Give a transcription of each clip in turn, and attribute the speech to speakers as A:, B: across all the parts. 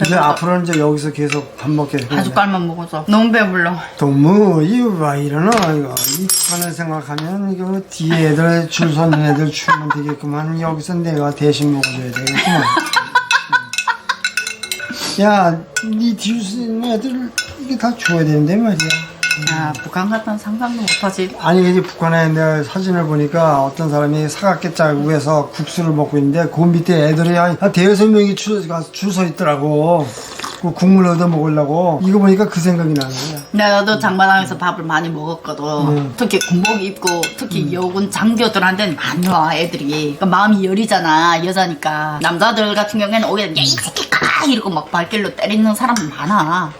A: 이제 앞으로는 이제 여기서 계속 밥 먹게 돼.
B: 한 숟갈만 먹어서 너무 배불러.
A: 너무 이거 왜 이러나 이거 이 북한을 생각하면 이거 뒤에 애들 줄 서는 애들 주면 되겠구만. 여기서 내가 대신 먹어줘야 되겠구만. 야, 니 뒤에 있는 애들 이게 다 줘야 되는데 말이야.
B: 야, 북한 같은 상상도 못하지.
A: 아니 이제 북한에 내가 사진을 보니까 어떤 사람이 사각게 자국에서 국수를 먹고 있는데 그 밑에 애들이 한 대여섯 명이 줄 서 있더라고. 그 국물 얻어 먹으려고. 이거 보니까 그 생각이 나는 거야.
B: 나도 장마당에서 밥을 많이 먹었거든. 특히 군복 입고 특히 여군 장교들한테는 안 좋아 애들이. 그러니까 마음이 여리잖아 여자니까. 남자들 같은 경우에는 오히려 야이 새끼가 이러고 막 발길로 때리는 사람 많아.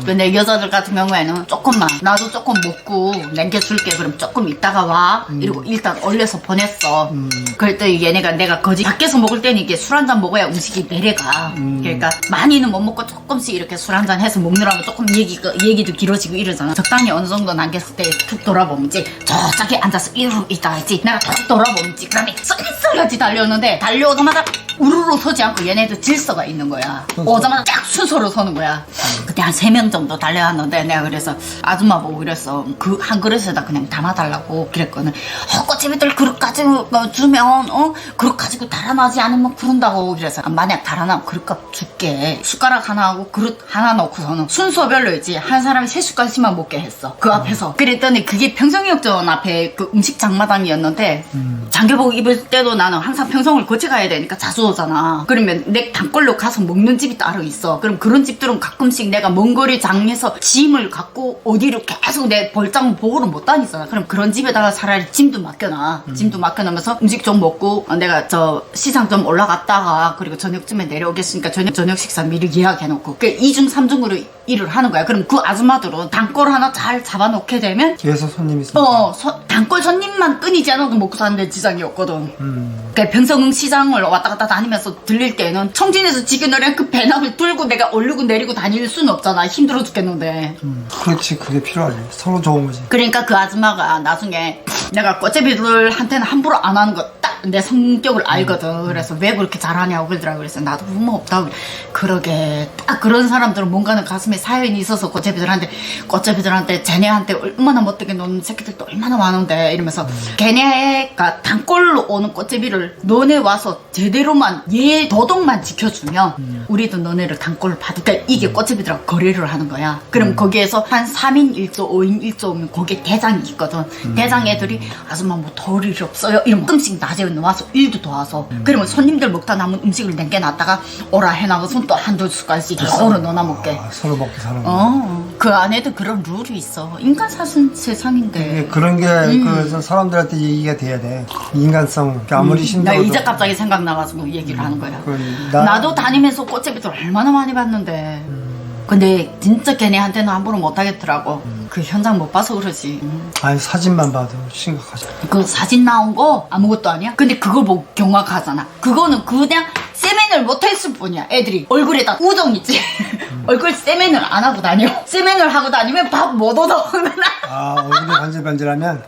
B: 근데 여자들 같은 경우에는 조금만 나도 조금 먹고 남겨줄게 그럼 조금 있다가 와 이러고 일단 얼려서 보냈어. 그랬더니 얘네가 내가 거지 밖에서 먹을 때는 이게 술 한잔 먹어야 음식이 내려가. 그러니까 많이는 못 먹고 조금씩 이렇게 술 한잔 해서 먹느라고 조금 얘기도 길어지고 이러잖아. 적당히 어느 정도 남겼을 때 툭 돌아보면지 저쪽에 앉아서 이러고 있다 했지. 내가 툭 돌아보면지 그러면 쏠쏠하지 달려오는데 달려오자마자 우르르 서지 않고 얘네들 질서가 있는 거야. 오자마자 딱 순서로 서는 거야. 그때 한 3명 정도 달려왔는데 내가 그래서 아줌마 보고 그랬어. 그 한 그릇에다 그냥 담아달라고 그랬거든. 꼬치미들 그릇 가지고 주면 그릇 가지고 달아나지 않으면 그런다고 그래서 만약 달아나면 그릇값 줄게. 숟가락 하나 하고 그릇 하나 넣고서는 순서별로 있지. 한 사람이 3숟갈씩만 먹게 했어. 그 앞에서. 그랬더니 그게 평성역전 앞에 그 음식 장마당이었는데 장교복 입을 때도 나는 항상 평성을 거쳐가야 되니까 자주 오잖아. 그러면 내 단골로 가서 먹는 집이 따로 있어. 그럼 그런 집들은 가끔씩 내가 먼 거리 장에서 짐을 갖고 어디로 계속 내 벌장 보고를 못 다니잖아. 그럼 그런 집에다가 차라리 짐도 맡겨놔. 짐도 맡겨놓으면서 음식 좀 먹고 내가 저 시장 좀 올라갔다가 그리고 저녁쯤에 내려오겠으니까 저녁 식사 미리 예약해놓고 그 2중 3중으로 일을 하는 거야. 그럼 그 아줌마들은 단골 하나 잘 잡아놓게 되면
A: 계속 손님이 있어.
B: 단골 손님만 끊이지 않아도 먹고 사는데 지장이 없거든. 그러니까 병성 시장을 왔다 갔다 다니면서 들릴 때는 청진에서 지겨내려 그 배낭을 들고 내가 올리고 내리고 다닐 수는 없잖아. 힘들어 죽겠는데.
A: 그렇지, 그게 필요하지. 서로 좋은 거지.
B: 그러니까 그 아줌마가 나중에 내가 꽃제비들한테는 함부로 안 하는 거 딱 내 성격을 알거든. 그래서 왜 그렇게 잘하냐고 그러더라고. 그래서 나도 부모 없다고. 그러게 딱 그런 사람들은 뭔가는 가슴에 사연이 있어서 꽃제비들한테 쟤네한테 얼마나 못되게 노는 새끼들도 얼마나 많은데 이러면서 걔네가 단골로 오는 꽃제비를 너네 와서 제대로만 도덕만 지켜주면 우리도 너네를 단골로 받을까. 이게 꽃제비들하고 거래를 하는 거야. 그럼 거기에서 한 3인 1조 5인 1조 오면 거기에 대장이 있거든. 대장 애들이 아줌마 뭐 도울 일 없어요 이러면 가끔씩 낮에 와서 일도 도와서 그러면 손님들 먹다 남은 음식을 남겨놨다가 오라 해나가서 또 한두 숟갈씩 서로 넣어 먹게.
A: 서로 먹게 사는 거.
B: 그 안에도 그런 룰이 있어. 인간 사는 세상인데.
A: 그런 게 그 사람들한테 얘기가 돼야 돼. 인간성. 그러니까 아무리
B: 나
A: 신도도.
B: 이제 갑자기 생각나가지고 얘기를 하는 거야.
A: 그
B: 나도 다니면서 꽃제비들 얼마나 많이 봤는데. 근데 진짜 걔네한테는 함부로 못하겠더라고. 그 현장 못 봐서 그러지.
A: 아니 사진만 봐도 심각하죠.
B: 그 사진 나온 거 아무것도 아니야? 근데 그걸 보고 경악하잖아. 그거는 그냥 세면을 못했을 뿐이야. 애들이 얼굴에다 우동 있지. 얼굴 세면을 안 하고 다녀. 세면을 하고 다니면 밥 못 얻어.
A: 아 얼굴이 반질반질하면.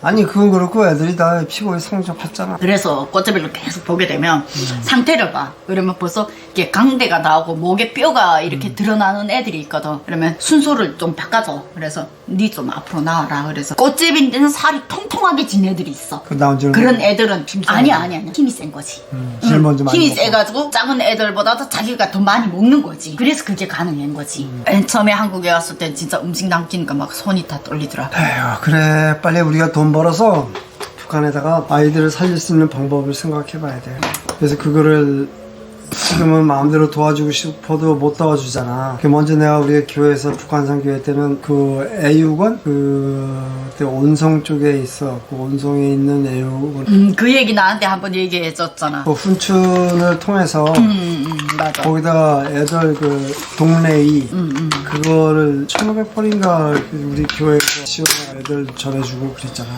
A: 아니 그건 그렇고 애들이 다 피부에 상처받잖아.
B: 그래서 꽃제비를 계속 보게 되면 상태를 봐. 그러면 벌써 이게 강대가 나오고 목에 뼈가 이렇게 드러나는 애들이 있거든. 그러면 순서를 좀 바꿔줘. 그래서 니 좀 앞으로 나와라. 그래서 꽃제비인데는 살이 통통하게 진 애들이 있어.
A: 그 나온 줄
B: 그런 애들은 아니야 힘이 센 거지.
A: 제일 먼저 많이
B: 힘이
A: 먹고.
B: 세가지고 작은 애들보다도 자기가 더 많이 먹는 거지. 그래서 그게 가능한 거지. 맨 처음에 한국에 왔을 때 진짜 음식 남기니까 막 손이 다 떨리더라.
A: 에휴 그래 빨리 우리가 돈 벌어서 북한에다가 아이들을 살릴 수 있는 방법을 생각해 봐야 돼. 그래서 그거를 지금은 마음대로 도와주고 싶어도 못 도와주잖아. 먼저 내가 우리 교회에서 북한산 교회 때는 그 애육원 그때 온성 쪽에 있어. 그 온성에 있는 애육원.
B: 그 얘기 나한테 한번 얘기해 줬잖아.
A: 그 훈춘을 통해서
B: 맞아.
A: 거기다가 애들 그 동네이 그거를 1,500벌인가 우리 교회에서 지원해 애들 전해주고 그랬잖아.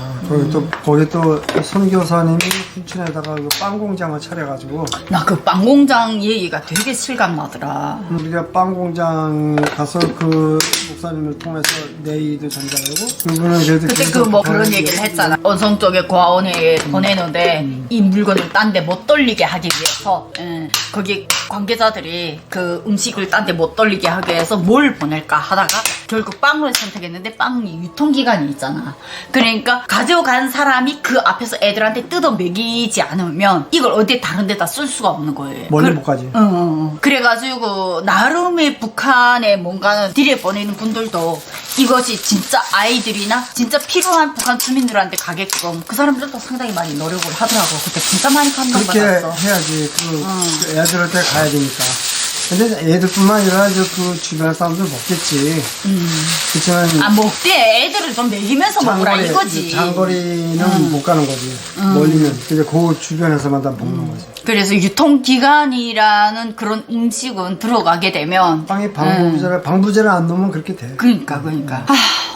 A: 거기 또 선교사님이 훈춘에다가 그 빵 공장을 차려가지고
B: 나 그 빵 공장 빵 얘기가 되게 실감나더라.
A: 우리가 빵 공장 가서 그 목사님을 통해서 네이도 전달하고 그분은 그래도
B: 그때
A: 계속
B: 그 뭐 그런
A: 그런
B: 얘기를 했잖아. 원성 쪽에 고아원에 보내는데 이 물건을 딴 데 못 돌리게 하기 위해서 거기 관계자들이 그 음식을 딴 데 못 돌리게 하기 위해서 뭘 보낼까 하다가 결국 빵을 선택했는데 빵이 유통기간이 있잖아. 그러니까 가져간 사람이 그 앞에서 애들한테 뜯어 먹이지 않으면 이걸 어디 다른 데다 쓸 수가 없는 거예요.
A: 멀리 못 가지.
B: 그래가지고 나름의 북한에 뭔가는 들여보내는 분들도 이것이 진짜 아이들이나 진짜 필요한 북한 주민들한테 가게끔 그 사람들도 상당히 많이 노력을 하더라고. 그때 진짜 많이
A: 그렇게
B: 감동받았어.
A: 해야지. 그 애들한테 가야 되니까. 근데 애들뿐만 아니라 이제 그 주변 사람들 먹겠지. 그렇지만
B: 아 먹대. 애들을 좀 먹이면서 먹으라 이거지.
A: 장거리는 못 가는 거지. 멀리는 이제 그 주변에서만 다 먹는 거지.
B: 그래서 유통기간이라는 그런 음식은 들어가게 되면
A: 빵이 방부제를 안 넣으면 그렇게 돼.
B: 그러니까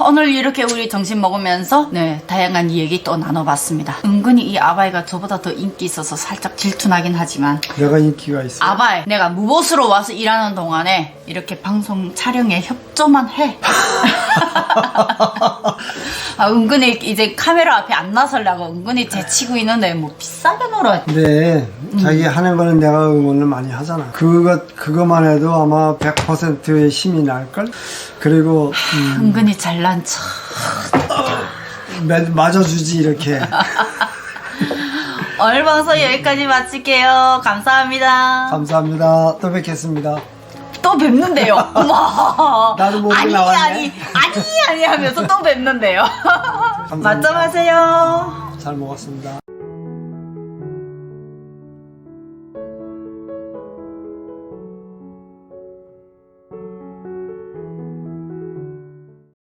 B: 오늘 이렇게 우리 점심 먹으면서 네 다양한 얘기 또 나눠봤습니다. 은근히 이 아바이가 저보다 더 인기 있어서 살짝 질투나긴 하지만
A: 내가 인기가 있어.
B: 아바이 내가 무보수로 와서 일하는 동안에 이렇게 방송 촬영에 협조만 해. 은근히 이제 카메라 앞에 안 나서려고 은근히 제치고 있는데 뭐 비싸게 놀아.
A: 근데 자기 하는 거는 내가 응원을 많이 하잖아. 그거만 해도 아마 100%의 힘이 날걸? 그리고
B: 은근히 잘난 척.
A: 맞아주지 이렇게.
B: 오늘 방송 여기까지 마칠게요. 감사합니다.
A: 감사합니다. 또 뵙겠습니다.
B: 또 뵙는데요. 어머.
A: 나도 모르게 나왔네.
B: 아니 하면서 또 뵙는데요.
A: 감사합니다.
B: 맞점하세요.
A: 잘 먹었습니다.